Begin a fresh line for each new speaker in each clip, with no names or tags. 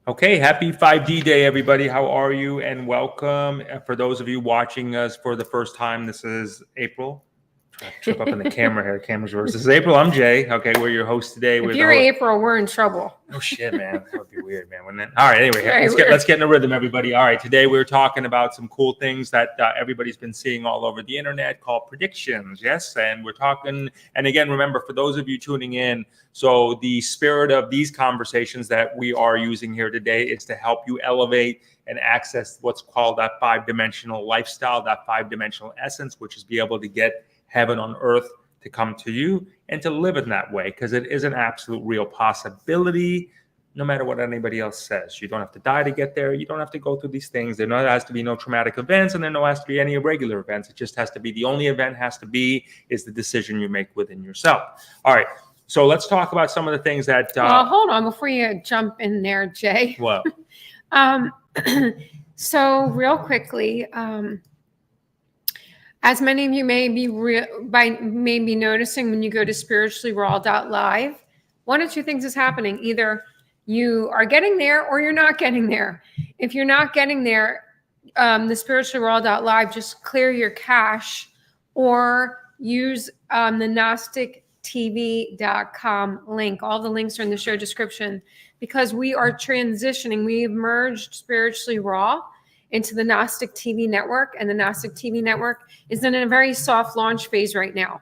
Okay, happy 5G day, everybody. How are you? And welcome. For those of you watching us for the first time, this is April. Try to trip up in the camera here. Camera's reversed. This is April. I'm Jay. Okay, we're your host today.
If you're April, we're in trouble.
Oh shit, man, that would be weird, man. Wouldn't it? All right, anyway,
Right,
let's get in the rhythm, everybody. All right, today we're talking about some cool things that everybody's been seeing all over the internet called predictions. Yes, and we're talking. And again, remember, for those of you tuning in, so the spirit of these conversations that we are using here today is to help you elevate and access what's called that 5-dimensional lifestyle, that 5-dimensional essence, which is be able to get heaven on earth to come to you and to live in that way, because it is an absolute real possibility, no matter what anybody else says. You don't have to die to get there. You don't have to go through these things. There has to be no traumatic events, and there has to be any irregular events. It just has to be, the only event has to be is the decision you make within yourself. All right, so let's talk about some of the things that
hold on before you jump in there, Jay.
What?
So real quickly, as many of you may be noticing when you go to spirituallyraw.live, one of two things is happening. Either you are getting there or you're not getting there. If you're not getting there, the spirituallyraw.live, just clear your cache or use the gnostictv.com link. All the links are in the show description, because we are transitioning. We've merged Spiritually Raw into the Gnostic TV network, and the Gnostic TV network is in a very soft launch phase right now.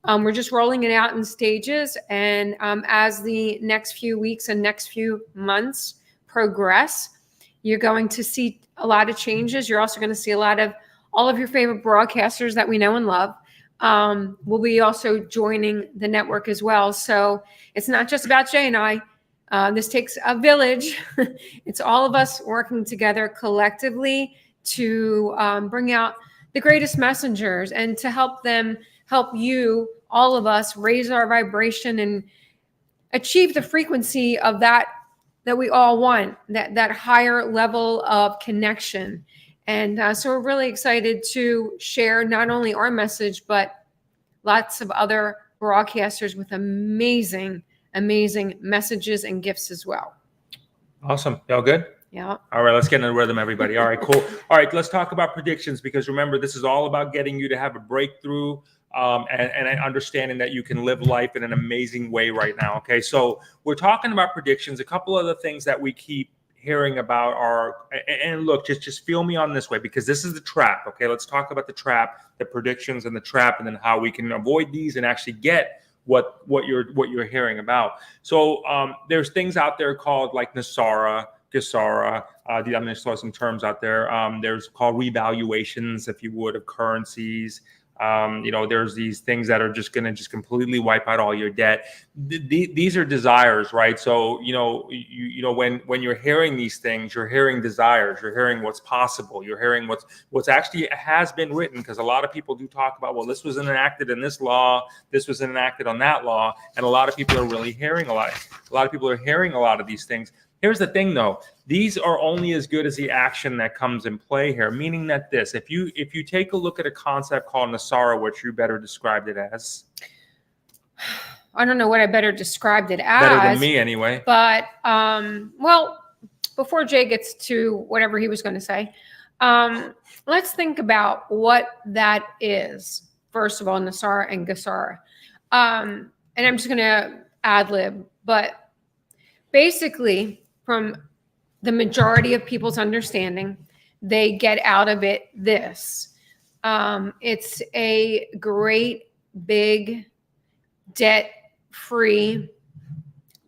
We're just rolling it out in stages, and as the next few weeks and next few months progress, you're going to see a lot of changes. You're also going to see a lot of all of your favorite broadcasters that we know and love will be also joining the network as well. So it's not just about Jay and I. This takes a village. It's all of us working together collectively to bring out the greatest messengers and to help you, all of us, raise our vibration and achieve the frequency of that we all want, that higher level of connection. And so we're really excited to share not only our message, but lots of other broadcasters with amazing messages and gifts as well.
Awesome. Y'all good?
Yeah.
All right, let's get into the rhythm, everybody. All right, cool. All right, let's talk about predictions, because remember, this is all about getting you to have a breakthrough and understanding that you can live life in an amazing way right now. Okay, so we're talking about predictions. A couple of the things that we keep hearing about are, and look, just feel me on this way, because this is the trap. Okay, let's talk about the trap, the predictions and the trap, and then how we can avoid these and actually get what you're hearing about. So there's things out there called like NESARA, GESARA. I'm going to throw some terms out there. There's called revaluations, if you would, of currencies. There's these things that are just going to completely wipe out all your debt. These are desires, right? So, when you're hearing these things, you're hearing desires, you're hearing what's possible, you're hearing what's actually has been written, because a lot of people do talk about, well, this was enacted in this law, this was enacted on that law, and a lot of people are really hearing a lot of people are hearing a lot of these things. Here's the thing, though. These are only as good as the action that comes in play here, meaning that if you take a look at a concept called NESARA, which you better described it as.
I don't know what I better described it as.
Better than me, anyway.
But, well, before Jay gets to whatever he was going to say, let's think about what that is. First of all, NESARA and GESARA. And I'm just going to ad-lib, but basically, from the majority of people's understanding, they get out of it this. It's a great big debt-free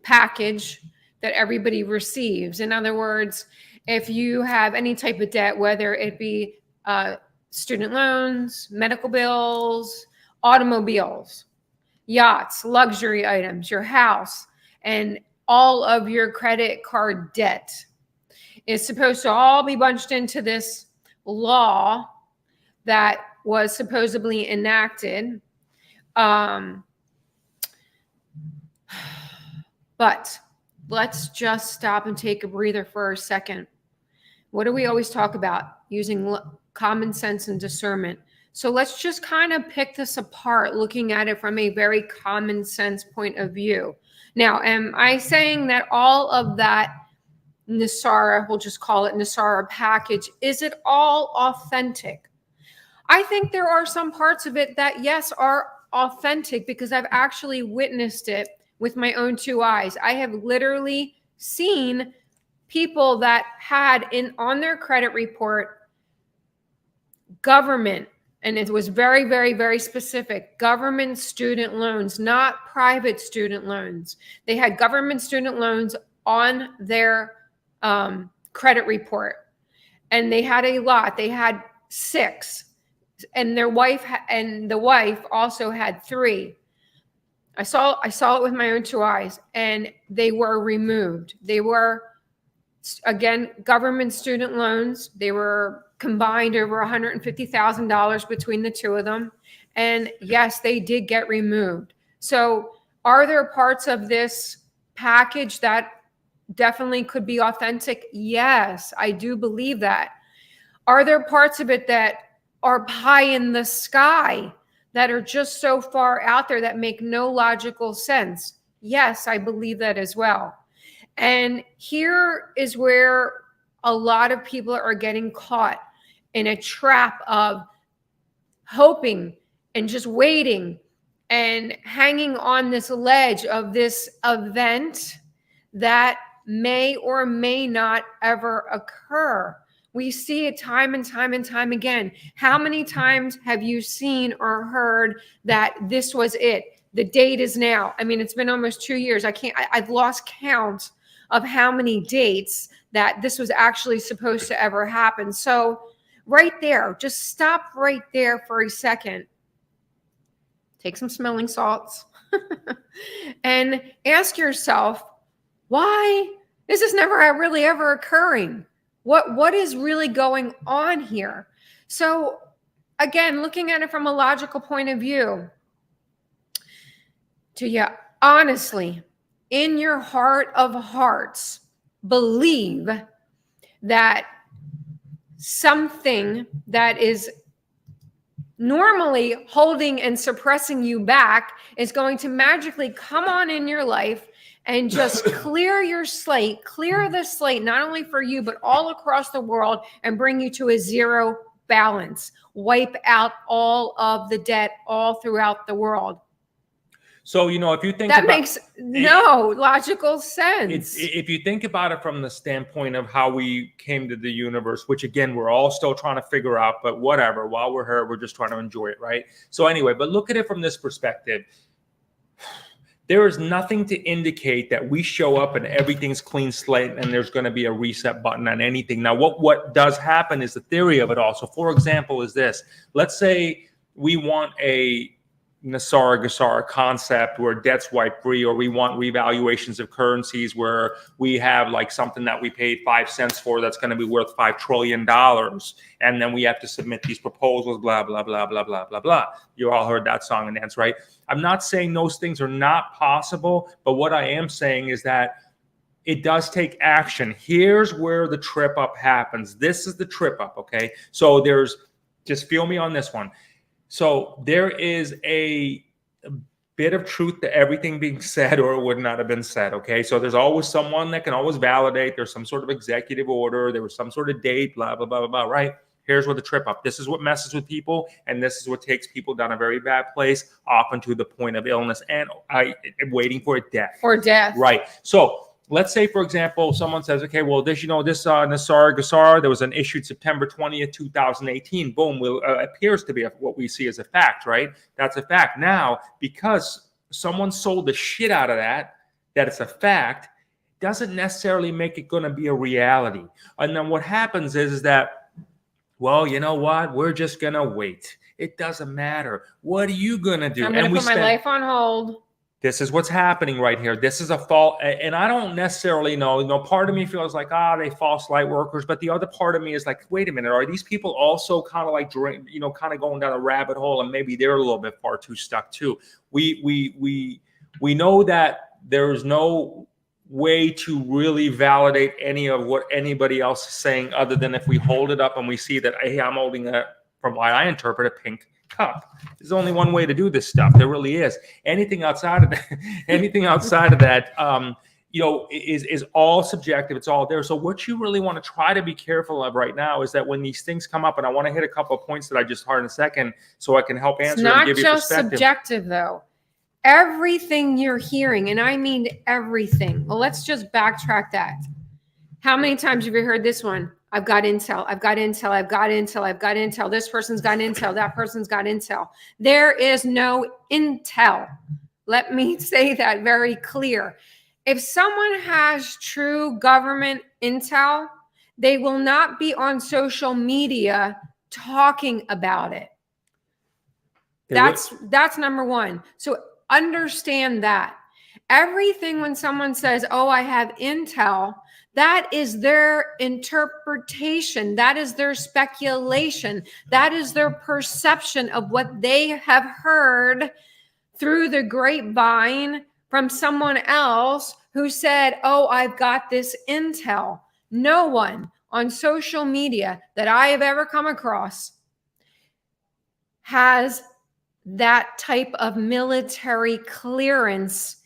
package that everybody receives. In other words, if you have any type of debt, whether it be student loans, medical bills, automobiles, yachts, luxury items, your house, and all of your credit card debt is supposed to all be bunched into this law that was supposedly enacted. But let's just stop and take a breather for a second. What do we always talk about? Using common sense and discernment. So let's just kind of pick this apart, looking at it from a very common sense point of view. Now, am I saying that all of that NESARA, we'll just call it NESARA package, is it all authentic? I think there are some parts of it that, yes, are authentic because I've actually witnessed it with my own 2 eyes. I have literally seen people that had on their credit report government, and it was very, very, very specific, government student loans, not private student loans. They had government student loans on their credit report, and they had a lot. They had 6, and the wife also had 3. I saw it with my own 2 eyes, and they were removed. They were, again, government student loans. They were combined over $150,000 between the 2 of them. And yes, they did get removed. So are there parts of this package that definitely could be authentic? Yes, I do believe that. Are there parts of it that are pie in the sky, that are just so far out there that make no logical sense? Yes, I believe that as well. And here is where a lot of people are getting caught in a trap of hoping and just waiting and hanging on this ledge of this event that may or may not ever occur. We see it time and time and time again. How many times have you seen or heard that this was it? The date is now. I mean, it's been almost 2 years. I've lost count of how many dates that this was actually supposed to ever happen. So right there, just stop right there for a second. Take some smelling salts and ask yourself, why is this never really ever occurring? What is really going on here? So again, looking at it from a logical point of view, do you honestly, in your heart of hearts, believe that something that is normally holding and suppressing you back is going to magically come on in your life and just clear your slate, clear the slate, not only for you, but all across the world, and bring you to a zero balance, wipe out all of the debt all throughout the world?
So, if you think
that makes no logical sense.
If you think about it from the standpoint of how we came to the universe, which again, we're all still trying to figure out, but whatever, while we're here, we're just trying to enjoy it, right? So anyway, but look at it from this perspective. There is nothing to indicate that we show up and everything's clean slate and there's going to be a reset button on anything. Now, what does happen is the theory of it also. For example, is this. Let's say we want a NESARA concept where debt's wiped free, or we want revaluations of currencies where we have like something that we paid 5 cents for that's going to be worth $5 trillion. And then we have to submit these proposals, blah, blah, blah, blah, blah, blah, blah. You all heard that song and dance, right? I'm not saying those things are not possible, but what I am saying is that it does take action. Here's where the trip up happens. This is the trip up, okay? So just feel me on this one. So there is a bit of truth to everything being said, or it would not have been said, okay? So there's always someone that can always validate. There's some sort of executive order. There was some sort of date, blah, blah, blah, blah, blah, right? Here's where the trip up. This is what messes with people, and this is what takes people down a very bad place, often to the point of illness and waiting for a death.
Or death.
Right. So let's say, for example, someone says, okay, well, this NESARA, there was an issued September 20th, 2018. Boom, appears to be what we see as a fact, right? That's a fact. Now, because someone sold the shit out of that it's a fact, doesn't necessarily make it going to be a reality. And then what happens is that, well, you know what? We're just going to wait. It doesn't matter. What are you going to do?
I'm going to put my life on hold.
This is what's happening right here. This is a fault. And I don't necessarily know. Part of me feels like, they false light workers. But the other part of me is like, wait a minute. Are these people also kind of like, kind of going down a rabbit hole, and maybe they're a little bit far too stuck too? We know that there's no way to really validate any of what anybody else is saying, other than if we hold it up and we see that, hey, I'm holding from what I interpret, a pink cup. There's only one way to do this stuff. There really is. Anything outside of that, is all subjective. It's all there. So what you really want to try to be careful of right now is that when these things come up, and I want to hit a couple of points that I just heard in a second, so I can help answer and give you perspective. It's not just
subjective, though. Everything you're hearing, and I mean everything. Well, let's just backtrack that. How many times have you heard this one? I've got intel. I've got intel. I've got intel. I've got intel. This person's got intel. That person's got intel. There is no intel. Let me say that very clear. If someone has true government intel, they will not be on social media talking about it. That's number one. So understand that. Everything when someone says, oh, I have intel, that is their interpretation. That is their speculation. That is their perception of what they have heard through the grapevine from someone else who said, oh, I've got this intel. No one on social media that I have ever come across has that type of military clearance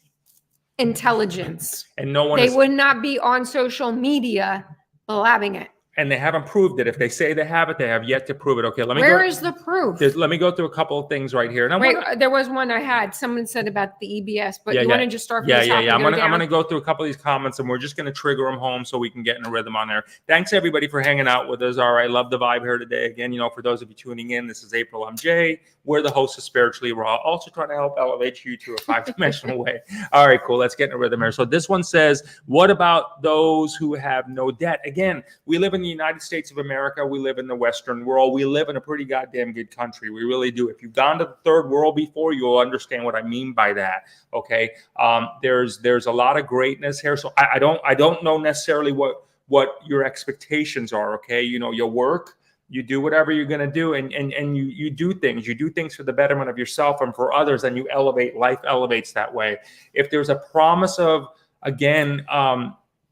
intelligence.
And no one
they would not be on social media blabbing it.
And they haven't proved it. If they say they have it, they have yet to prove it. Okay,
Where is the proof?
Let me go through a couple of things right here.
And there was one I had. Someone said about the EBS, but you want to just start from the top.
I'm gonna go through a couple of these comments, and we're just gonna trigger them home so we can get in a rhythm on there. Thanks everybody for hanging out with us. All right, love the vibe here today. Again, for those of you tuning in, this is April. I'm Jay. We're the hosts of Spiritually Raw. Also trying to help elevate you to a 5-dimensional way. All right, cool. Let's get in a rhythm here. So this one says, "What about those who have no debt?" Again, we live in the United States of America. We live in the Western world. We live in a pretty goddamn good country. We really do. If you've gone to the third world before, you'll understand what I mean by that. Okay. There's a lot of greatness here. So I don't know necessarily what your expectations are. Okay. You work, you do whatever you're going to do, and you do things. You do things for the betterment of yourself and for others, and you elevate. Life elevates that way. If there's a promise of, again,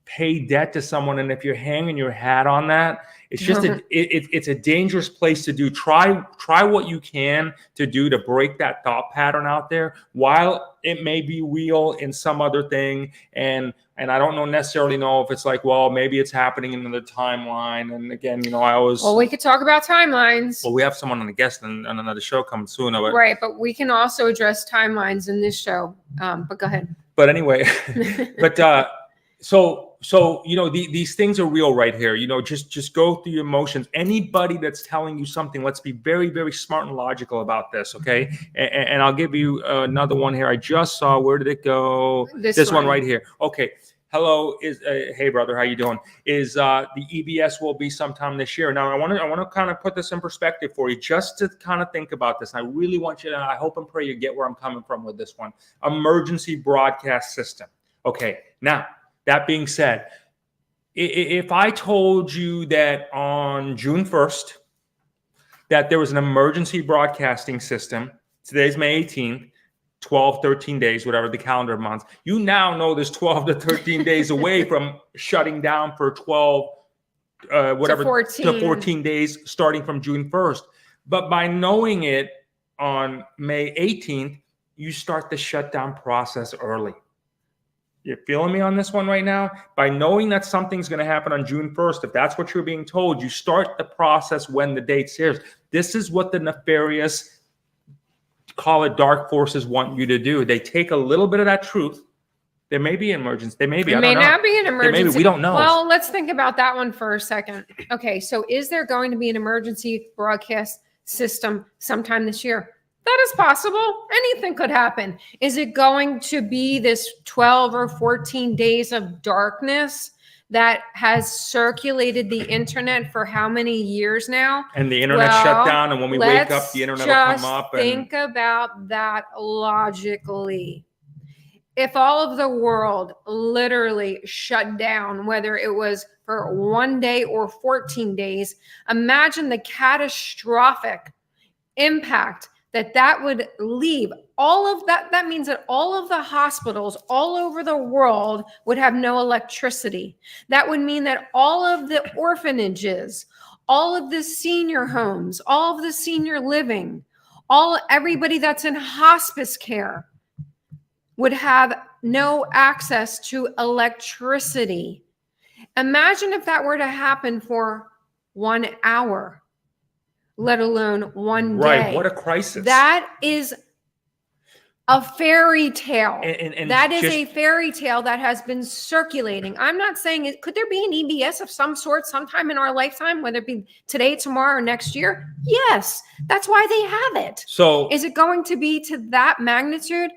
pay debt to someone, and if you're hanging your hat on that, it's just it's a dangerous place to do. Try what you can to do to break that thought pattern out there, while it may be real in some other thing. And I don't necessarily know if it's like, well, maybe it's happening in another timeline. And again,
we could talk about timelines.
Well, we have someone on the guest on another show coming soon.
Right, but we can also address timelines in this show. But go ahead.
But anyway, So these things are real right here. Just go through your emotions. Anybody that's telling you something, let's be very, very smart and logical about this, okay? And I'll give you another one here. I just saw. Where did it go? This one right here. Okay. Hello. Hey brother, how you doing? The EBS will be sometime this year. Now I want to kind of put this in perspective for you, just to kind of think about this. And I really want you to. I hope and pray you get where I'm coming from with this one. Emergency broadcast system. Okay. Now, that being said, if I told you that on June 1st, that there was an emergency broadcasting system, today's May 18th, 12, 13 days, whatever the calendar months, you now know there's 12 to 13 days away from shutting down for 12, to 14 days starting from June 1st. But by knowing it on May 18th, you start the shutdown process early. You're feeling me on this one right now? By knowing that something's going to happen on June 1st, if that's what you're being told, you start the process when the date's here. This is what the nefarious, call it dark forces, want you to do. They take a little bit of that truth. There may be an emergency. There may be.
It may not be an emergency.
Maybe we don't know.
Well, let's think about that one for a second. Okay, so is there going to be an emergency broadcast system sometime this year? That is possible. Anything could happen. Is it going to be this 12 or 14 days of darkness that has circulated the internet for how many years now?
And the internet shut down, and when we wake up, the internet will come up.
Think about that logically. If all of the world literally shut down, whether it was for 1 day or 14 days, imagine the catastrophic impact that would leave. All of that. That means that all of the hospitals all over the world would have no electricity. That would mean that all of the orphanages, all of the senior homes, all of the senior living, everybody that's in hospice care would have no access to electricity. Imagine if that were to happen for 1 hour, let alone one day.
Right. What a crisis.
That is a fairy tale.
And
that is a fairy tale that has been circulating. I'm not saying it. Could there be an EBS of some sort sometime in our lifetime, whether it be today, tomorrow, or next year? Yes. That's why they have it.
So
is it going to be to that magnitude?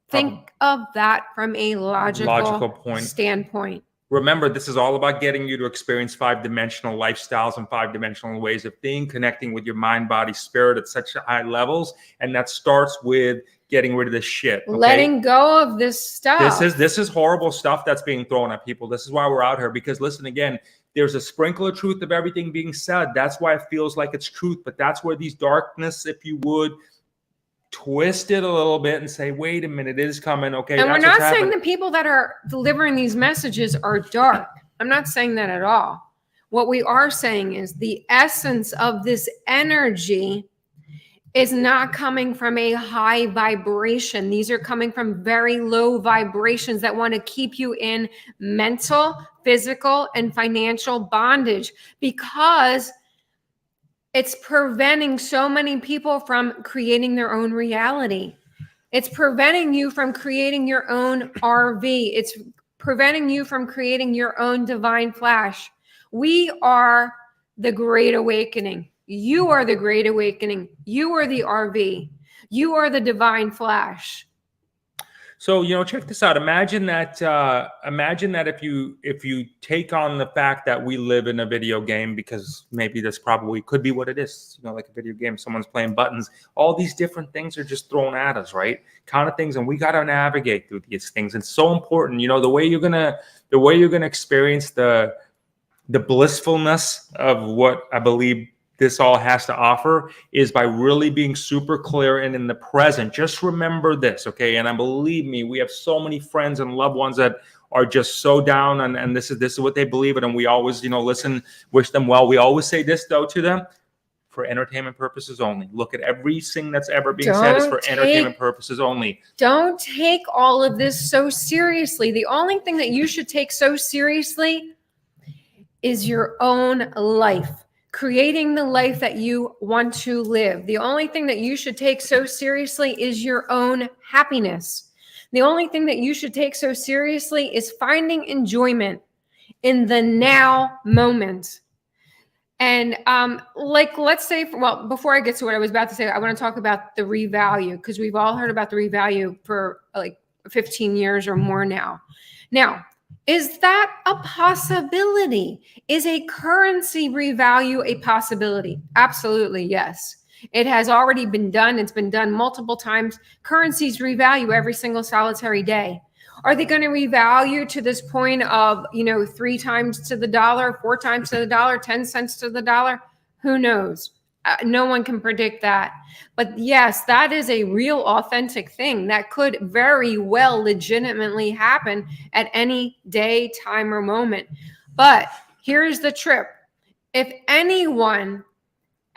Think of that from a logical
point.
standpoint.
Remember, this is all about getting you to experience 5-dimensional lifestyles and 5-dimensional ways of being, connecting with your mind, body, spirit at such high levels. And that starts with getting rid of this shit. Okay?
Letting go of this stuff.
This is horrible stuff that's being thrown at people. This is why we're out here. Because listen, again, there's a sprinkle of truth of everything being said. That's why it feels like it's truth. But that's where these darkness, if you would, twist it a little bit and say, wait a minute, it is coming. Okay.
And we're not saying the people that are delivering these messages are dark. I'm not saying that at all. What we are saying is the essence of this energy is not coming from a high vibration. These are coming from very low vibrations that want to keep you in mental, physical, and financial bondage, because it's preventing so many people from creating their own reality. It's preventing you from creating your own RV. It's preventing you from creating your own divine flash. We are the Great Awakening. You are the Great Awakening. You are the RV. You are the divine flash.
So, check this out. Imagine that if you take on the fact that we live in a video game, because maybe this probably could be what it is, like a video game, someone's playing buttons, all these different things are just thrown at us, right? Kind of things. And we got to navigate through these things. It's so important, the way you're going to experience the blissfulness of what I believe this all has to offer is by really being super clear and in the present. Just remember this, okay? And believe me, we have so many friends and loved ones that are just so down, and this is what they believe in, and we always, listen, wish them well. We always say this though to them: for entertainment purposes only. Look at everything that's ever being said is for entertainment purposes only.
Don't take all of this so seriously. The only thing that you should take so seriously is your own life. Creating the life that you want to live. The only thing that you should take so seriously is your own happiness. The only thing that you should take so seriously is finding enjoyment in the now moment. And let's say, before I get to what I was about to say, I want to talk about the revalue, because we've all heard about the revalue for like 15 years or more now. Now, is that a possibility? Is a currency revalue a possibility? Absolutely, yes. It has already been done. It's been done multiple times. Currencies revalue every single solitary day. Are they going to revalue to this point of, 3 times to the dollar, 4 times to the dollar, 10 cents to the dollar? Who knows? No one can predict that. But yes, that is a real authentic thing that could very well legitimately happen at any day, time, or moment. But here's the trip. If anyone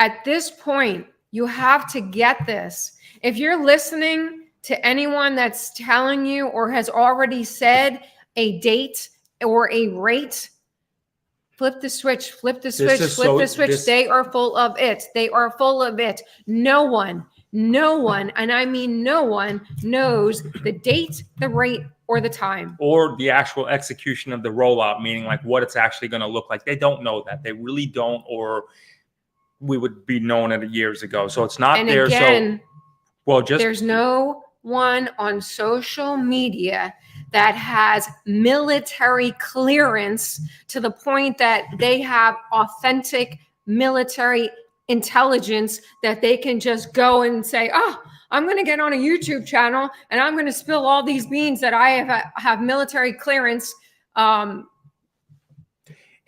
at this point, you have to get this. If you're listening to anyone that's telling you or has already said a date or a rate, flip the switch, flip the switch, flip the switch. They are full of it. They are full of it. No one, and I mean no one, knows the date, the rate, or the time. Or
the actual execution of the rollout, meaning like what it's actually going to look like. They don't know that. They really don't, or we would be known it years ago. So it's not there.
Again, there's no one on social media that has military clearance to the point that they have authentic military intelligence that they can just go and say, oh, I'm going to get on a YouTube channel and I'm going to spill all these beans that I have military clearance.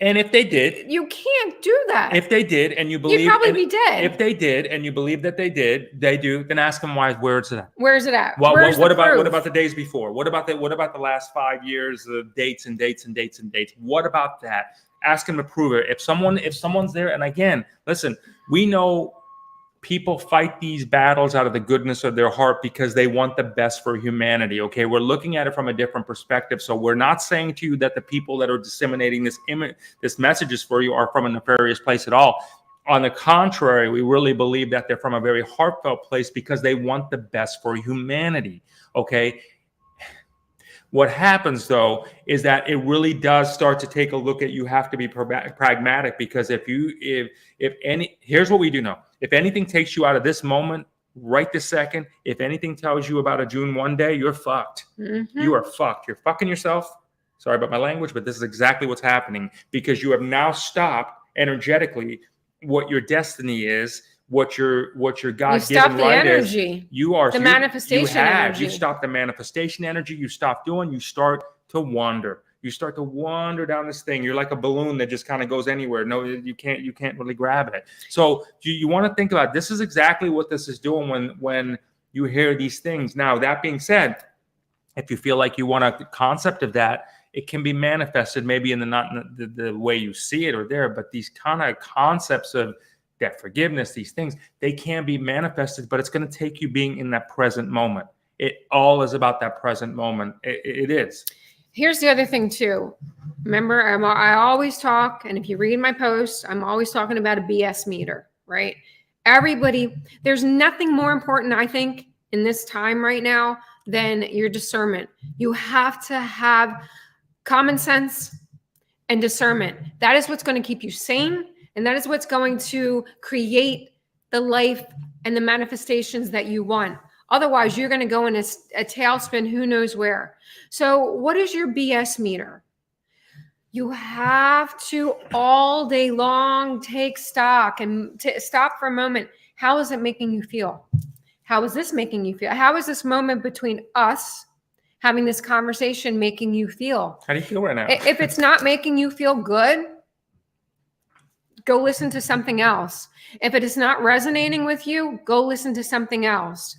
And if they did,
you can't do that.
If they did, and you believe,
you'd probably be dead.
If they did, and you believe that they do, then ask them why. Where's it at?
Where's it at?
What about the days before? What about the last 5 years of dates and dates and dates and dates? What about that? Ask them to prove it. If someone's there, and again, listen, we know people fight these battles out of the goodness of their heart because they want the best for humanity. Okay, we're looking at it from a different perspective. So we're not saying to you that the people that are disseminating this messages for you are from a nefarious place at all. On the contrary, we really believe that they're from a very heartfelt place because they want the best for humanity. Okay. What happens, though, is that it really does start to take a look at, you have to be pragmatic, because here's what we do know. If anything takes you out of this moment, right this second, if anything tells you about a June 1 day, you're fucked.
Mm-hmm.
You are fucked. You're fucking yourself. Sorry about my language, but this is exactly what's happening, because you have now stopped energetically what your destiny is, what your God-given right is. You are the manifestation energy. You stop the manifestation energy. You stop doing. You start to wander. You start to wander down this thing. You're like a balloon that just kind of goes anywhere. No, you can't really grab it. So you want to think about, this is exactly what this is doing when you hear these things. Now, that being said, if you feel like you want a concept of that, it can be manifested maybe in the way you see it or there, but these kind of concepts of debt forgiveness, these things, they can be manifested, but it's going to take you being in that present moment. It all is about that present moment. It is.
Here's the other thing too. Remember, I always talk, and if you read my posts, I'm always talking about a BS meter, right? Everybody, there's nothing more important, I think, in this time right now than your discernment. You have to have common sense and discernment. That is what's going to keep you sane. And that is what's going to create the life and the manifestations that you want. Otherwise, you're going to go in a tailspin, who knows where. So what is your BS meter? You have to all day long take stock and stop for a moment. How is it making you feel? How is this making you feel? How is this moment between us having this conversation making you feel?
How do you feel right now?
If it's not making you feel good, go listen to something else. If it is not resonating with you, go listen to something else.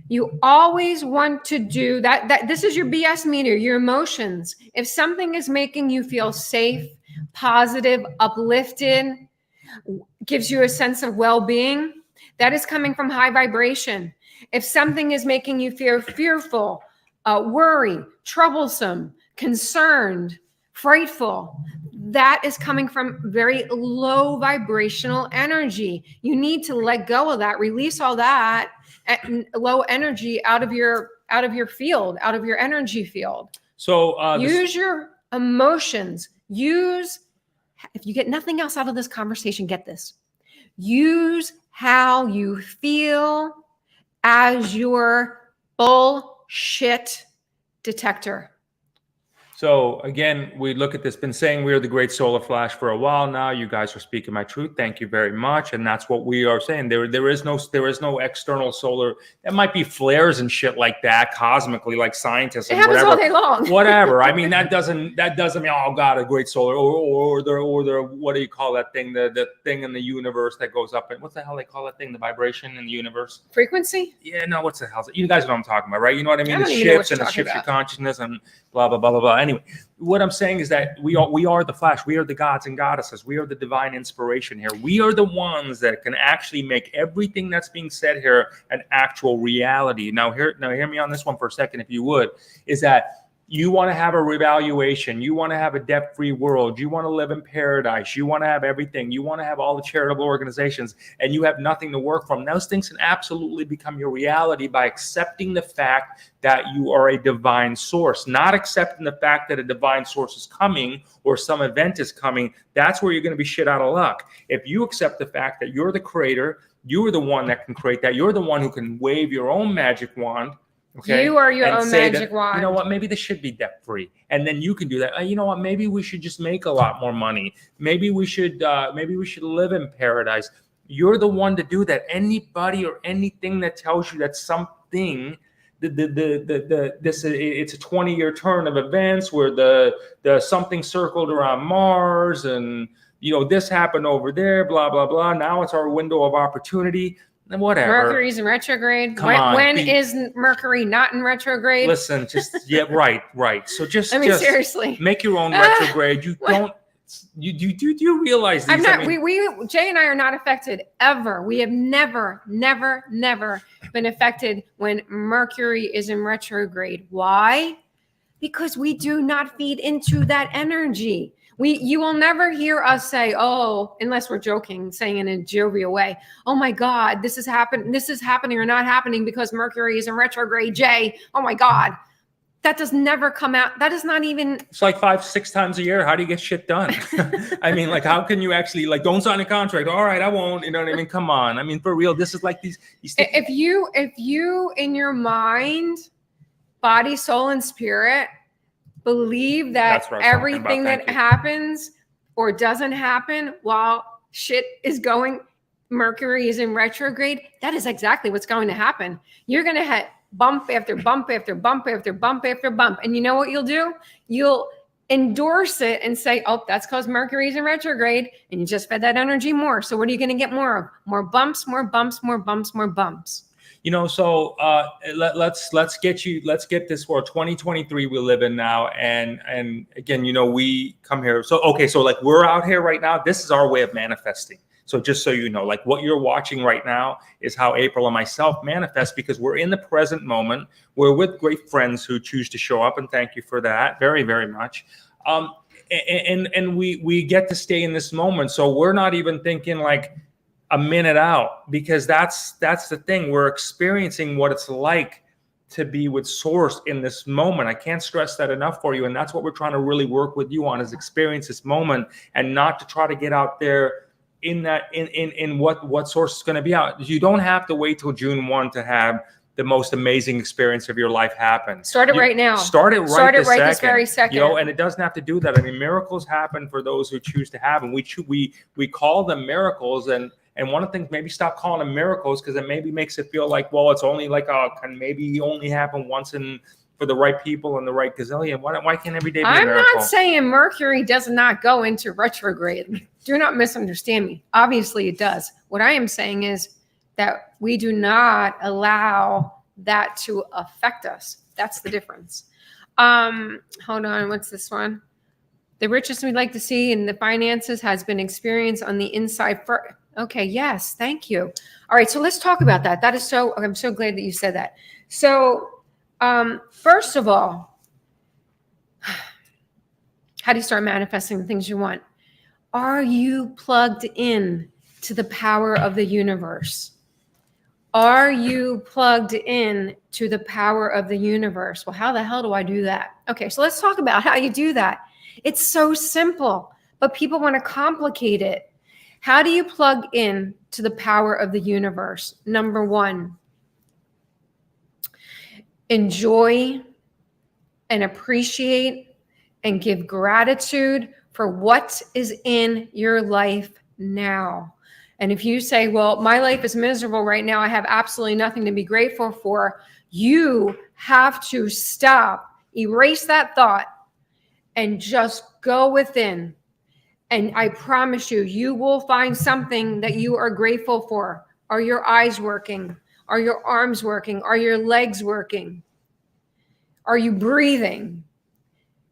You always want to do that. This is your BS meter, your emotions. If something is making you feel safe, positive, uplifted, gives you a sense of well-being, that is coming from high vibration. If something is making you feel fearful, worry, troublesome, concerned, frightful, that is coming from very low vibrational energy. You need to let go of that, release all that low energy out of your field, out of your energy field.
So
use your emotions. If you get nothing else out of this conversation, get this. Use how you feel as your bullshit detector.
So again, we look at this, been saying we are the great solar flash for a while now. You guys are speaking my truth. Thank you very much. And that's what we are saying. There is no external solar. There might be flares and shit like that cosmically, like scientists and
it happens all day long.
Whatever. I mean, that doesn't mean, oh God, a great solar or the what do you call that thing? The thing in the universe that goes up, and what the hell they call that thing? The vibration in the universe?
Frequency?
Yeah, no, what's the hell? You guys know what I'm talking about, right? You know what I mean? The shifts and the shifts of consciousness and blah, blah, blah, blah, blah. Anyway, what I'm saying is that we are the flash. We are the gods and goddesses. We are the divine inspiration here. We are the ones that can actually make everything that's being said here an actual reality. Now hear me on this one for a second, if you would, is that you want to have a revaluation. You want to have a debt-free world. You want to live in paradise. You want to have everything. You want to have all the charitable organizations, and you have nothing to work from. Those things can absolutely become your reality by accepting the fact that you are a divine source, not accepting the fact that a divine source is coming or some event is coming. That's where you're going to be shit out of luck. If you accept the fact that you're the creator, you are the one that can create that. You're the one who can wave your own magic wand. Okay.
You are your own magic wand.
You know what? Maybe this should be debt free, and then you can do that. You know what? Maybe we should just make a lot more money. Maybe we should live in paradise. You're the one to do that. Anybody or anything that tells you that something, it's a 20-year turn of events where the something circled around Mars and this happened over there, blah blah blah. Now it's our window of opportunity. Whatever.
Mercury's in retrograde. When is Mercury not in retrograde?
Listen, right. So just
seriously,
make your own retrograde. You don't Do you realize these?
I'm not.
I mean,
we Jay and I are not affected ever. We have never been affected when Mercury is in retrograde. Why? Because we do not feed into that energy. You will never hear us say, oh, unless we're joking, saying in a jovial way, oh my God, this is happening or not happening because Mercury is in retrograde, Jay. Oh my God. That does never come out. That is not even.
It's like 5-6 times a year. How do you get shit done? I mean, like, how can you actually, like, don't sign a contract? All right, I won't. You know what I mean? Come on. I mean, for real, this is like these
If you in your mind, body, soul, and spirit believe that
That's what I was talking about.
everything
Thank
that
you.
happens or doesn't happen while shit is going, Mercury is in retrograde, that is exactly what's going to happen. You're going to have bump after bump after bump after bump after bump. And you know what you'll do? You'll endorse it and say, oh, that's because Mercury's in retrograde, and you just fed that energy more. So what are you going to get more of? More bumps, more bumps, more bumps, more bumps.
You know, so let's get this for 2023 we live in now, and again, you know, we come here. So okay, so like we're out here right now. This is our way of manifesting. So just so you know, like what you're watching right now is how April and myself manifest, because we're in the present moment. We're with great friends who choose to show up, and thank you for that very, very much. And we get to stay in this moment. So we're not even thinking like a minute out, because that's the thing. We're experiencing what it's like to be with Source in this moment. I can't stress that enough for you. And that's what we're trying to really work with you on, is experience this moment and not to try to get out there in what Source is going to be out. You don't have to wait till June 1 to have the most amazing experience of your life happen.
Start it right now.
Start it
this very second.
You know, and it doesn't have to do that. I mean, miracles happen for those who choose to have them. We call them miracles, and one of the things, maybe stop calling them miracles, because it maybe makes it feel like, well, it's only like can maybe only happen once for the right people and the right gazillion. Why can't every day be a miracle?
I'm not saying Mercury does not go into retrograde. Do not misunderstand me. Obviously it does. What I am saying is that we do not allow that to affect us. That's the difference. Hold on. What's this one? The richest we'd like to see in the finances has been experienced on the inside. Okay. Yes. Thank you. All right. So let's talk about that. I'm so glad that you said that. So, first of all, how do you start manifesting the things you want? Are you plugged in to the power of the universe? Are you plugged in to the power of the universe? Well, how the hell do I do that? Okay, so let's talk about how you do that. It's so simple, but people want to complicate it. How do you plug in to the power of the universe? Number one, enjoy and appreciate and give gratitude for what is in your life now. And if you say, well, my life is miserable right now, I have absolutely nothing to be grateful for, you have to stop, erase that thought, and just go within. And I promise you, you will find something that you are grateful for. Are your eyes working? Are your arms working? Are your legs working? Are you breathing?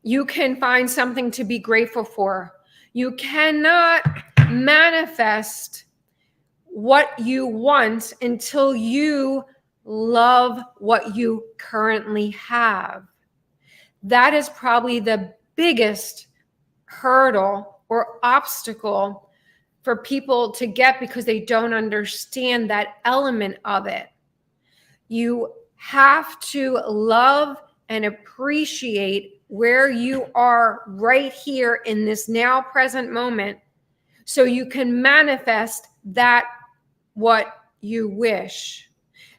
You can find something to be grateful for. You cannot manifest what you want until you love what you currently have. That is probably the biggest hurdle or obstacle for people to get, because they don't understand that element of it. You have to love and appreciate where you are right here in this now present moment, so you can manifest that what you wish.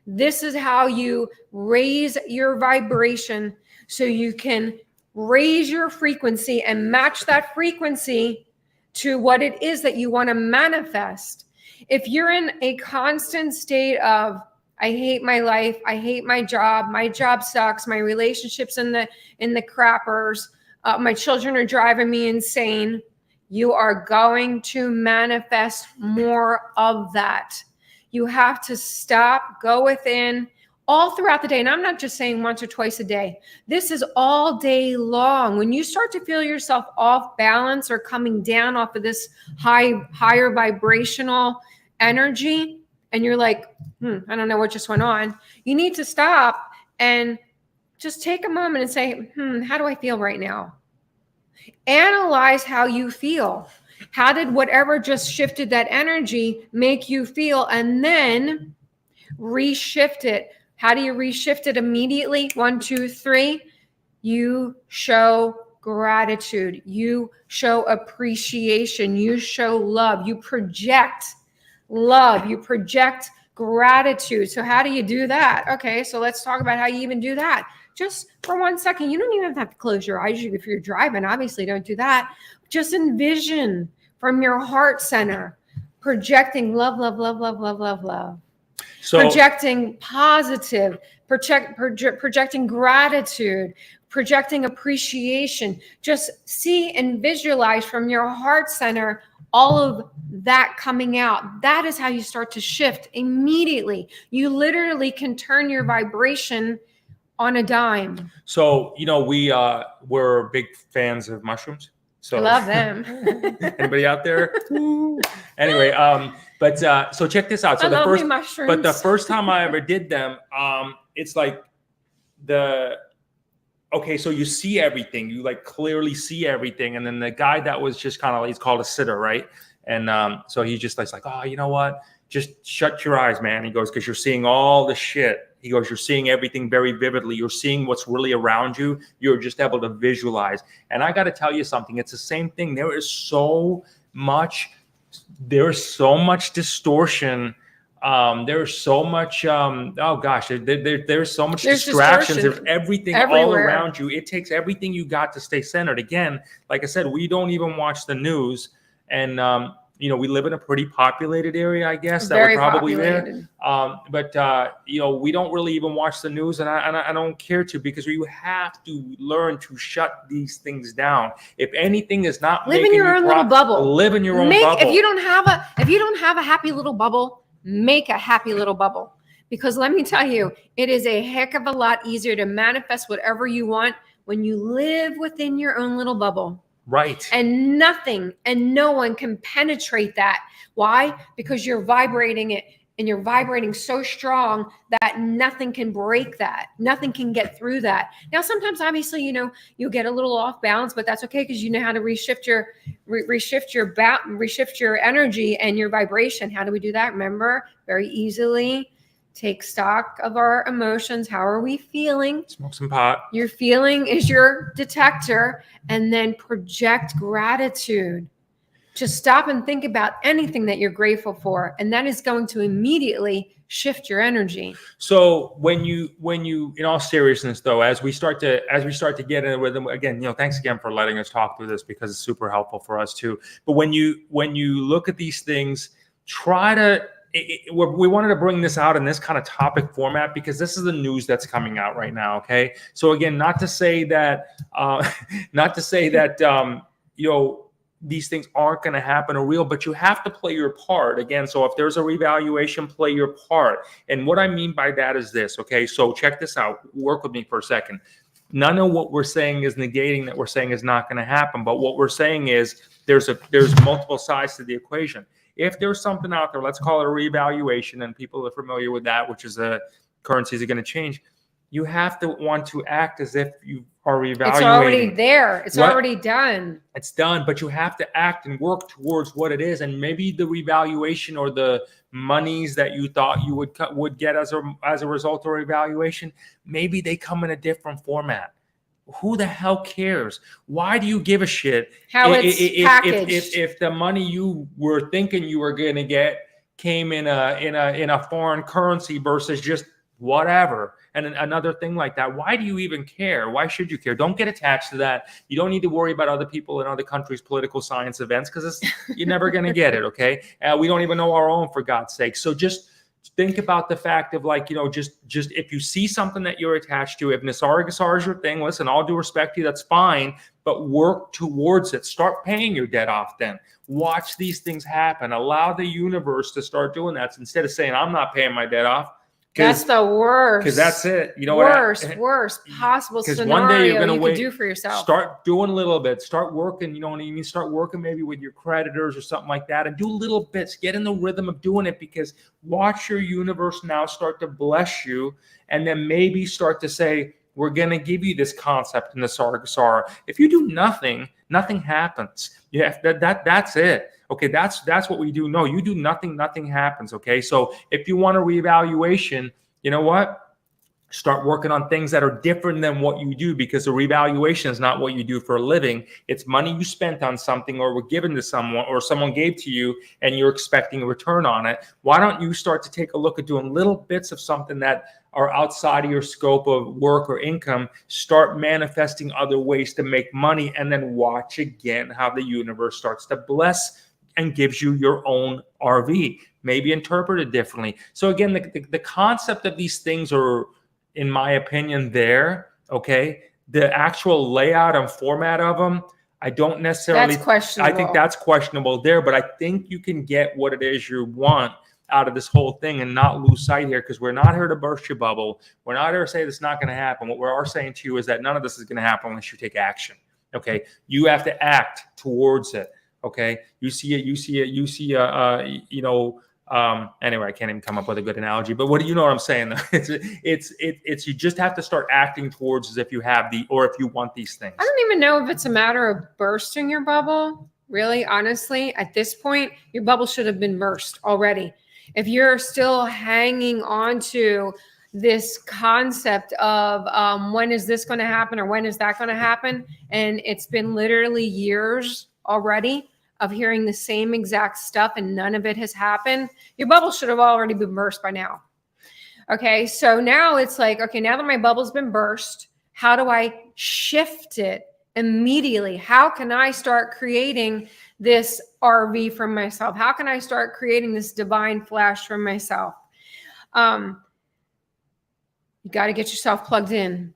This is how you raise your vibration, so you can raise your frequency and match that frequency to what it is that you want to manifest. If you're in a constant state of, I hate my life, I hate my job sucks, my relationships in the crappers, my children are driving me insane, you are going to manifest more of that. You have to stop, go within. all throughout the day. And I'm not just saying once or twice a day. This is all day long. When you start to feel yourself off balance or coming down off of this higher vibrational energy, and you're like, I don't know what just went on. You need to stop and just take a moment and say, how do I feel right now? Analyze how you feel. How did whatever just shifted that energy make you feel? And then reshift it. How do you reshift it immediately? 1, 2, 3. You show gratitude. You show appreciation. You show love. You project love. You project gratitude. So how do you do that? Okay, so let's talk about how you even do that. Just for 1 second, you don't even have to close your eyes if you're driving. Obviously, don't do that. Just envision from your heart center, projecting love, love, love, love, love, love, love. So, projecting positive, projecting gratitude, projecting appreciation. Just see and visualize from your heart center all of that coming out. That is how you start to shift immediately. You literally can turn your vibration on a dime.
So, we're big fans of mushrooms. So
I love them.
Anybody out there? Anyway, so check this out. So the first time I ever did them, it's like so you see everything, you like clearly see everything. And then the guy that was just kind of, he's called a sitter, right? And so he just like, oh, you know what? Just shut your eyes, man. He goes, because you're seeing all the shit. He goes, you're seeing everything very vividly. You're seeing what's really around you. You're just able to visualize. And I got to tell you something. It's the same thing. There's so much distortion. There's so much, there's so much distractions. There's everything everywhere. All around you. It takes everything you got to stay centered. Again, like I said, we don't even watch the news. And, we live in a pretty populated area, I guess, that we're probably there. But we don't really even watch the news, and I don't care to, because you have to learn to shut these things down. If anything is not
live in your own little bubble.
Live in your own bubble.
If you don't have a happy little bubble, make a happy little bubble. Because let me tell you, it is a heck of a lot easier to manifest whatever you want when you live within your own little bubble.
Right.
And nothing and no one can penetrate that. Why? Because you're vibrating it, and you're vibrating so strong that nothing can break that. Nothing can get through that. Now, sometimes obviously, you'll get a little off balance, but that's okay, because you know how to reshift your energy and your vibration. How do we do that? Remember, very easily. Take stock of our emotions. How are we feeling?
Smoke some pot.
Your feeling is your detector, and then project gratitude. Just stop and think about anything that you're grateful for, and that is going to immediately shift your energy.
So when you, in all seriousness though, as we start to get in a rhythm again, thanks again for letting us talk through this, because it's super helpful for us too. But when you look at these things, try to. We wanted to bring this out in this kind of topic format, because this is the news that's coming out right now. Okay. So again, not to say that these things aren't going to happen or real, but you have to play your part again. So if there's a revaluation, play your part. And what I mean by that is this. Okay. So check this out. Work with me for a second. None of what we're saying is negating that we're saying is not going to happen. But what we're saying is there's multiple sides to the equation. If there's something out there, let's call it a revaluation, and people are familiar with that, which is currencies are going to change. You have to want to act as if you are revaluating.
It's already there. It's already done.
It's done, but you have to act and work towards what it is. And maybe the revaluation or the monies that you thought you would get as a result of revaluation, maybe they come in a different format. Who the hell cares? Why do you give a shit
how it's packaged?
If the money you were thinking you were going to get came in a foreign currency versus just whatever, and another thing like that? Why do you even care? Why should you care? Don't get attached to that. You don't need to worry about other people in other countries' political science events, because you're never going to get it. Okay, we don't even know our own, for God's sake. So just think about the fact of just if you see something that you're attached to, if NESARA is your thing, listen, all due respect to you, that's fine, but work towards it. Start paying your debt off then. Watch these things happen. Allow the universe to start doing that. So instead of saying, I'm not paying my debt off,
That's the worst.
Because that's it. You know
worst possible scenario
one day you're gonna
you could do for yourself.
Start doing a little bit. Start working. You know what I mean? Start working maybe with your creditors or something like that, and do little bits. Get in the rhythm of doing it, because watch your universe now start to bless you, and then maybe start to say, we're going to give you this concept in the NESARA. If you do nothing, nothing happens. Yeah, that's it. Okay, that's what we do. No, you do nothing, nothing happens. Okay, so if you want a reevaluation, you know what? Start working on things that are different than what you do, because the revaluation is not what you do for a living. It's money you spent on something, or were given to someone, or someone gave to you, and you're expecting a return on it. Why don't you start to take a look at doing little bits of something that are outside of your scope of work or income? Start manifesting other ways to make money, and then watch again how the universe starts to bless and gives you your own RV, maybe interpreted differently. So again, the concept of these things are, in my opinion, there. Okay, the actual layout and format of them, I don't necessarily.
That's questionable.
I think that's questionable there, but I think you can get what it is you want out of this whole thing and not lose sight here, because we're not here to burst your bubble. We're not here to say this is not going to happen. What we are saying to you is that none of this is going to happen unless you take action. Okay, you have to act towards it. Okay, you see it. Anyway, I can't even come up with a good analogy, but what do you know what I'm saying? It's you just have to start acting towards as if you have or if you want these things.
I don't even know if it's a matter of bursting your bubble. Really, honestly, at this point, your bubble should have been burst already. If you're still hanging on to this concept of when is this going to happen, or when is that going to happen, and it's been literally years already of hearing the same exact stuff and none of it has happened, your bubble should have already been burst by now. Okay, so now it's like, okay, now that my bubble's been burst, how do I shift it immediately? How can I start creating this RV for myself? How can I start creating this divine flash for myself? You got to get yourself plugged in.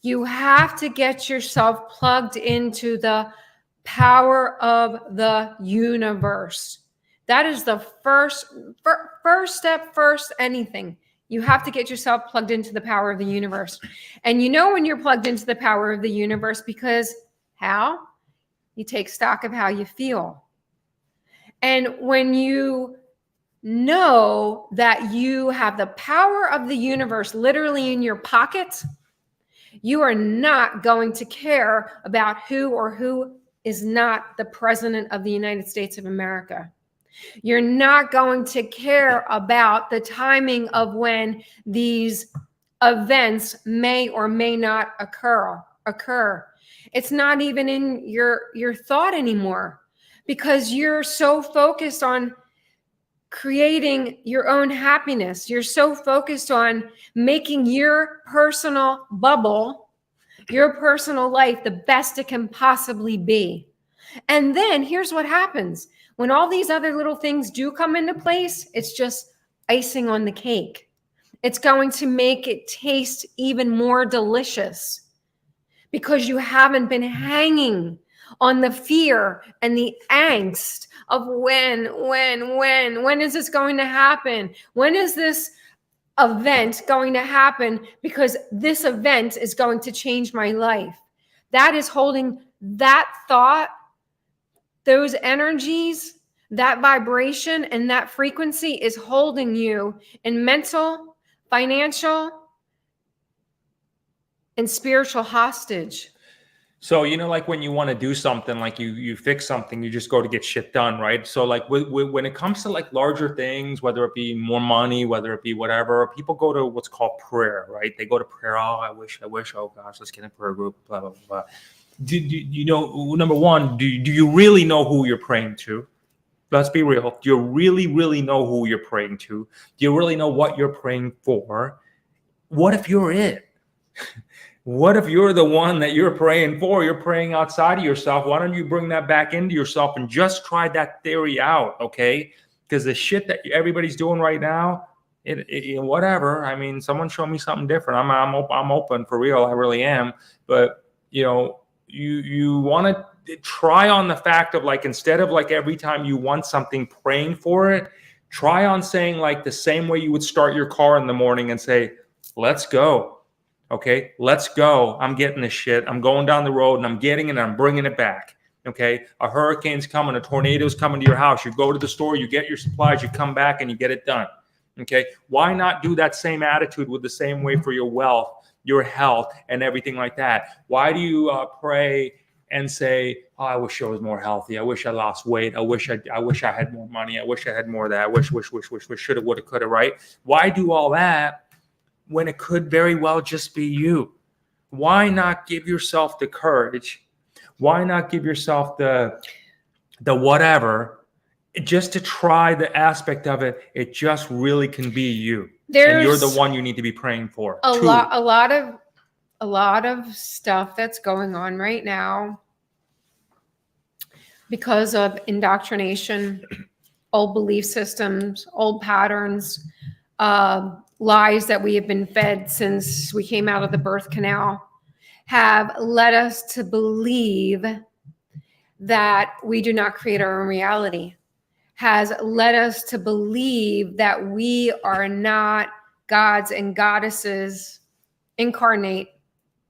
You have to get yourself plugged into the power of the universe. That is the first step, first anything. You have to get yourself plugged into the power of the universe. And you know when you're plugged into the power of the universe, because how? You take stock of how you feel. And when you know that you have the power of the universe literally in your pocket, you are not going to care about who is not the president of the United States of America. You're not going to care about the timing of when these events may or may not occur. It's not even in your thought anymore, because you're so focused on creating your own happiness. You're so focused on making your personal bubble, your personal life, the best it can possibly be. And then here's what happens. When all these other little things do come into place, it's just icing on the cake. It's going to make it taste even more delicious, because you haven't been hanging on the fear and the angst of when is this going to happen? When is this event going to happen? Because this event is going to change my life. That is holding that thought, those energies, that vibration, and that frequency is holding you in mental, financial, and spiritual hostage.
So, like when you want to do something, like you fix something, you just go to get shit done, right? So like when it comes to like larger things, whether it be more money, whether it be whatever, people go to what's called prayer, right? They go to prayer. Oh, I wish, oh gosh, let's get in a prayer group, blah, blah, blah. Do you know, number one, do you really know who you're praying to? Let's be real. Do you really know who you're praying to? Do you really know what you're praying for? What if you're it? What if you're the one that you're praying for? You're praying outside of yourself. Why don't you bring that back into yourself and just try that theory out, okay? Because the shit that everybody's doing right now, whatever. I mean, someone show me something different. I'm open for real. I really am. But you want to try on the fact of like, instead of like every time you want something, praying for it, Try on saying like the same way you would start your car in the morning and say, let's go. Okay, let's go. I'm getting this shit. I'm going down the road and I'm getting it and I'm bringing it back. Okay, a hurricane's coming, a tornado's coming to your house. You go to the store, you get your supplies, you come back and you get it done. Okay, why not do that same attitude with the same way for your wealth, your health, and everything like that? Why do you pray and say, oh, I wish I was more healthy. I wish I lost weight. I wish I had more money. I wish I had more of that. I wish, shoulda, woulda, coulda, right? Why do all that when it could very well just be you? Why not give yourself the courage? Why not give yourself the whatever, just to try the aspect of it? It just really can be you. And you're the one you need to be praying for.
A lot of stuff that's going on right now because of indoctrination, old belief systems, old patterns, lies that we have been fed since we came out of the birth canal, have led us to believe that we do not create our own reality, has led us to believe that we are not gods and goddesses incarnate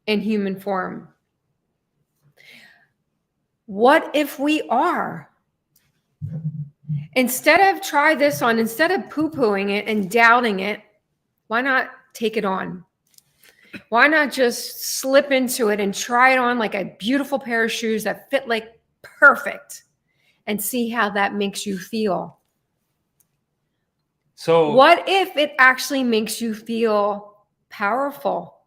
in human form. What if we are? Instead of poo-pooing it and doubting it, why not take it on? Why not just slip into it and try it on like a beautiful pair of shoes that fit like perfect and see how that makes you feel? So what if it actually makes you feel powerful?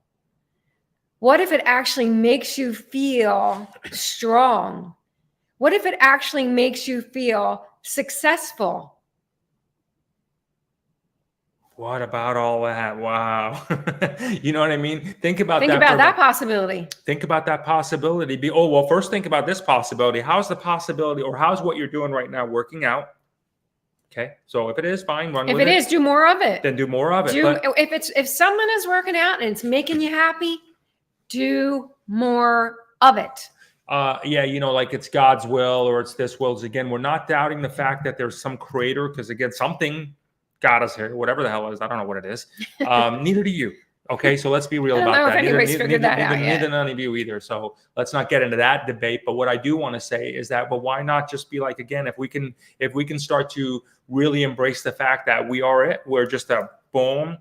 What if it actually makes you feel strong? What if it actually makes you feel successful?
What about all that? Wow. You know what I mean? Think about
that possibility.
Think about that possibility. First think about this possibility. How's the possibility, or how's what you're doing right now working out? Okay. So if it is, fine, run with it.
If it is, do more of it.
Then do more of it.
If someone is working out and it's making you happy, do more of it.
Yeah, like it's God's will or it's this will. Again, we're not doubting the fact that there's some creator, because again, something got us here, whatever the hell it is. I don't know what it is. Neither do you. Okay, so let's be real about that. Neither none of you either. So let's not get into that debate. But what I do want to say is that, but why not just be like, again, if we can start to really embrace the fact that we are it, we're just a boom,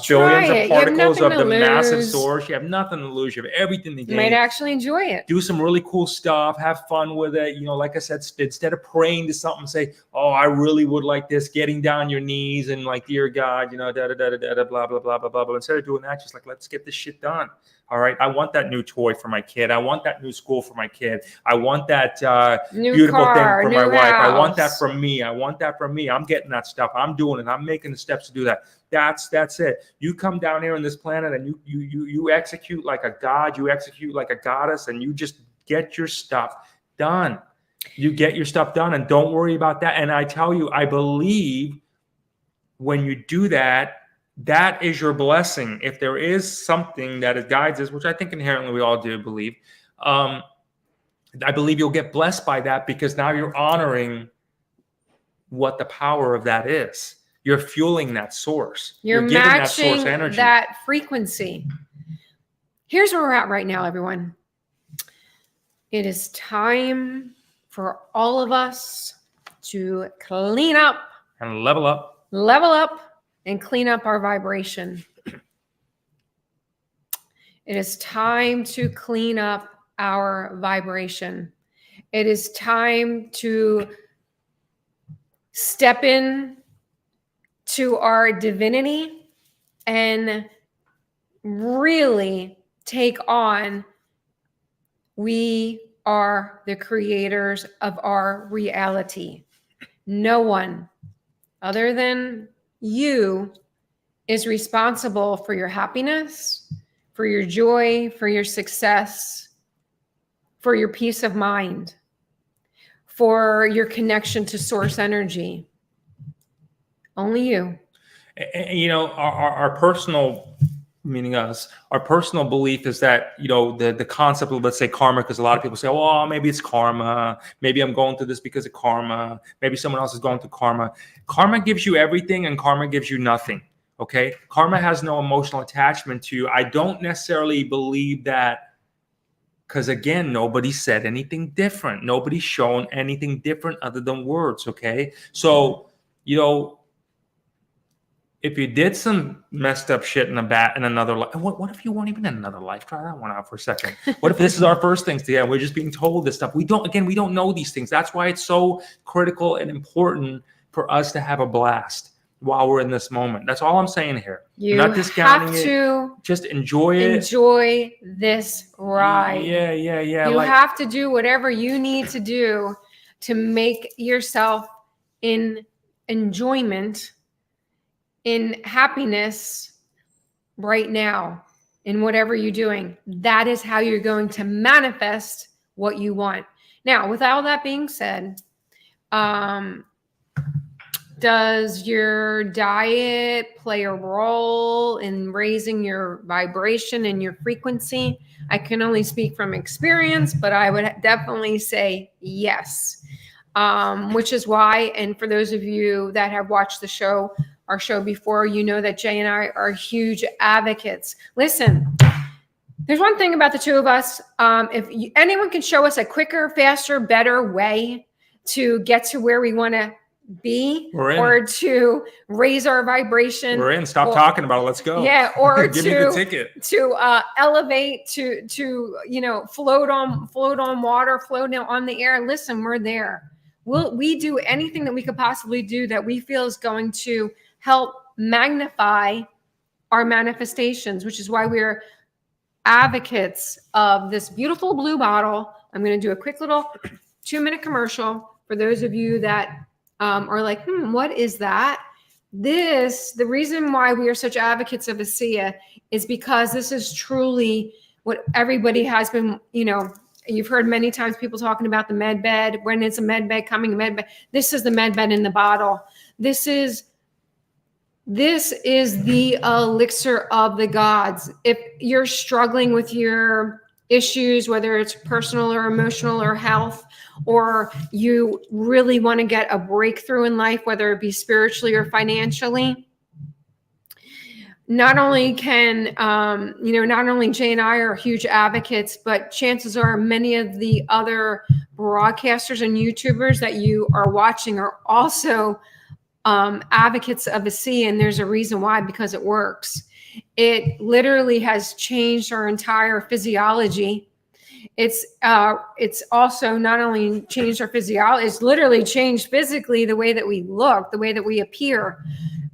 billions of particles of the massive source. You have nothing to lose. You have everything to gain.
You might actually enjoy it.
Do some really cool stuff. Have fun with it. Like I said, instead of praying to something, say, oh, I really would like this, getting down your knees and like, dear God, blah, blah, blah, blah, blah, blah. Instead of doing that, just like, let's get this shit done. All right. I want that new toy for my kid. I want that new school for my kid. I want that beautiful thing for my wife. I want that from me. I'm getting that stuff. I'm doing it. I'm making the steps to do that. That's it. You come down here on this planet and you execute like a god. You execute like a goddess, and you just get your stuff done. You get your stuff done, and don't worry about that. And I tell you, I believe when you do that, that is your blessing. If there is something that guides us, which I think inherently we all do believe, I believe you'll get blessed by that, because now you're honoring what the power of that is. You're fueling that source.
You're giving that source energy, that frequency. Here's where we're at right now, everyone. It is time for all of us to clean up
and level up
and clean up our vibration. It is time to clean up our vibration. It is time to step in to our divinity and really take on, we are the creators of our reality. No one other than you is responsible for your happiness, for your joy, for your success, for your peace of mind, for your connection to source energy. Only you.
Our personal meaning us, our personal belief is that, you know, the concept of, let's say, karma, because a lot of people say, oh, maybe it's karma. Maybe I'm going through this because of karma. Maybe someone else is going through karma. Karma gives you everything and karma gives you nothing. Okay. Karma has no emotional attachment to you. I don't necessarily believe that, because again, nobody said anything different. Nobody's shown anything different other than words. Okay. So, you know, if you did some messed up shit in another life, what if you weren't even in another life? Try that one out for a second. What if this is our first things together? We're just being told this stuff. We don't know these things. That's why it's so critical and important for us to have a blast while we're in this moment. That's all I'm saying here.
You
I'm not discounting
have to
it. Just enjoy it.
Enjoy this ride.
Yeah.
You have to do whatever you need to do to make yourself in enjoyment, in happiness right now, in whatever you're doing. That is how you're going to manifest what you want. Now, with all that being said, does your diet play a role in raising your vibration and your frequency? I can only speak from experience, but I would definitely say yes. Which is why, and for those of you that have watched our show before, you know that Jay and I are huge advocates. Listen, there's one thing about the two of us. If anyone can show us a quicker, faster, better way to get to where we want to be, or to raise our vibration,
we're in. Stop talking about it. Let's go.
Yeah, or
give me the ticket.
To elevate, to you know, float on water, float on the air. Listen, we're there. We do anything that we could possibly do that we feel is going to help magnify our manifestations, which is why we're advocates of this beautiful blue bottle. I'm going to do a quick little 2-minute commercial for those of you that are like, what is that? The reason why we are such advocates of ASEA is because this is truly what everybody has been, you know, you've heard many times people talking about the med bed. When is a med bed coming? This is the med bed in the bottle. This is the elixir of the gods. If you're struggling with your issues, whether it's personal or emotional or health, or you really want to get a breakthrough in life, whether it be spiritually or financially, not only can, not only Jay and I are huge advocates, but chances are many of the other broadcasters and YouTubers that you are watching are also advocates of ASEA, and there's a reason why, because it works. It literally has changed our entire physiology. It's also not only changed our physiology, it's literally changed physically the way that we look, the way that we appear,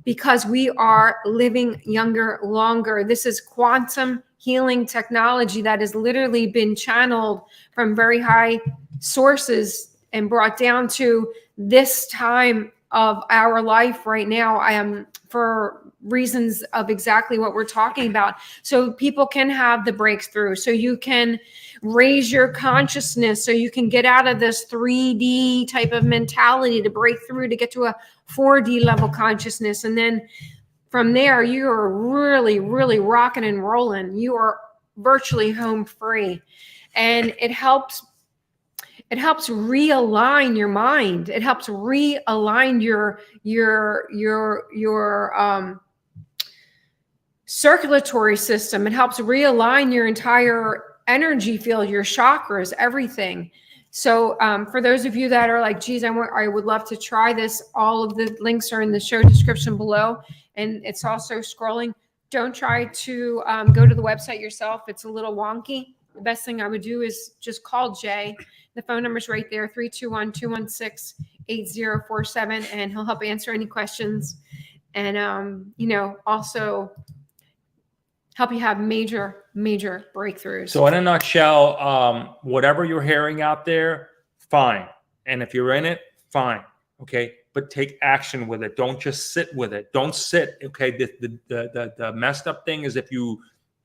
because we are living younger, longer. This is quantum healing technology that has literally been channeled from very high sources and brought down to this time of our life right now. I am for reasons of exactly what we're talking about. So people can have the breakthrough, so you can raise your consciousness, so you can get out of this 3D type of mentality to break through to get to a 4D level consciousness. And then from there, you are really, really rocking and rolling. You are virtually home free. And it helps realign your mind. It helps realign your circulatory system. It helps realign your entire energy field, your chakras, everything. So for those of you that are like, geez, I would love to try this, all of the links are in the show description below, and it's also scrolling. Don't try to go to the website yourself. It's a little wonky. The best thing I would do is just call Jay. The phone number is right there, 321-216-8047, and he'll help answer any questions. And, also help you have major, major breakthroughs.
So in a nutshell, whatever you're hearing out there, fine. And if you're in it, fine. Okay. But take action with it. Don't just sit with it. Don't sit. Okay. The messed up thing is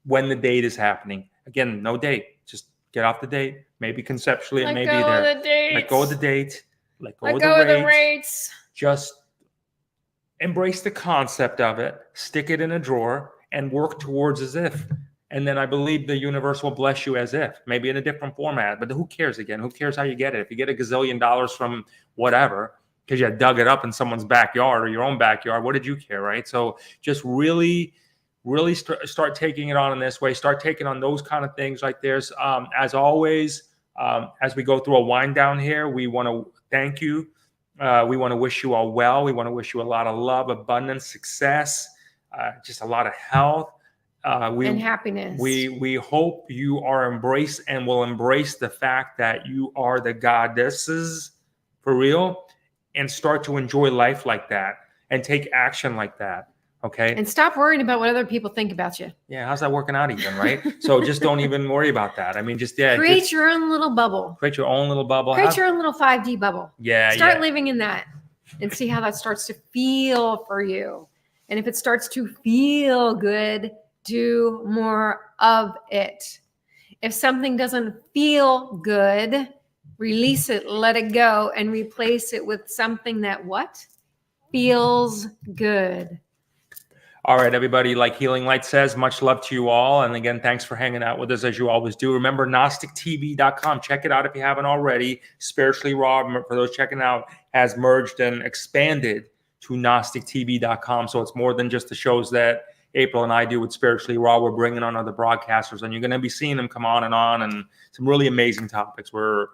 when the date is happening. Again, no date. Just get off the date. Maybe conceptually it may be there. Let go of the date. Let go of the rates. Just embrace the concept of it. Stick it in a drawer and work towards as if. And then I believe the universe will bless you as if, maybe in a different format. But who cares again? Who cares how you get it? If you get $1 gazillion from whatever, because you dug it up in someone's backyard or your own backyard, what did you care, right? So just really start taking it on in this way. Start taking on those kind of things like this. As always, as we go through a wind down here, we want to thank you. We want to wish you all well. We want to wish you a lot of love, abundance, success, just a lot of health.
And happiness.
We hope you are embraced and will embrace the fact that you are the goddesses for real, and start to enjoy life like that and take action like that. Okay.
And stop worrying about what other people think about you.
Yeah. How's that working out even, right? So just don't even worry about that. I mean,
create your own little bubble.
Create your own little bubble.
Create your own little 5D bubble.
Yeah.
Start living in that and see how that starts to feel for you. And if it starts to feel good, do more of it. If something doesn't feel good, release it, let it go, and replace it with something that feels good.
All right, everybody, like Healing Light says, much love to you all. And again, thanks for hanging out with us as you always do. Remember, GnosticTV.com. Check it out if you haven't already. Spiritually Raw, for those checking out, has merged and expanded to GnosticTV.com. So it's more than just the shows that April and I do with Spiritually Raw. We're bringing on other broadcasters, and you're going to be seeing them come on, and some really amazing topics. We're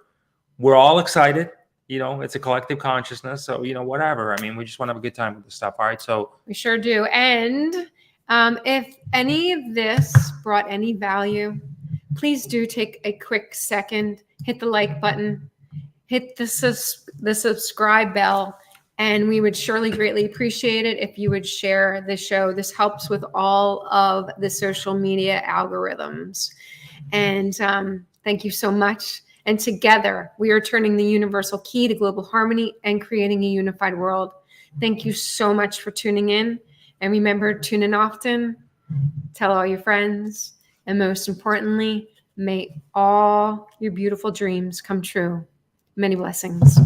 all excited. It's a collective consciousness. So, whatever. I mean, we just want to have a good time with this stuff. All right. So
we sure do. And if any of this brought any value, please do take a quick second, hit the like button, hit the subscribe bell, and we would surely greatly appreciate it if you would share the show. This helps with all of the social media algorithms. And thank you so much. And together, we are turning the universal key to global harmony and creating a unified world. Thank you so much for tuning in. And remember, tune in often, tell all your friends, and most importantly, may all your beautiful dreams come true. Many blessings.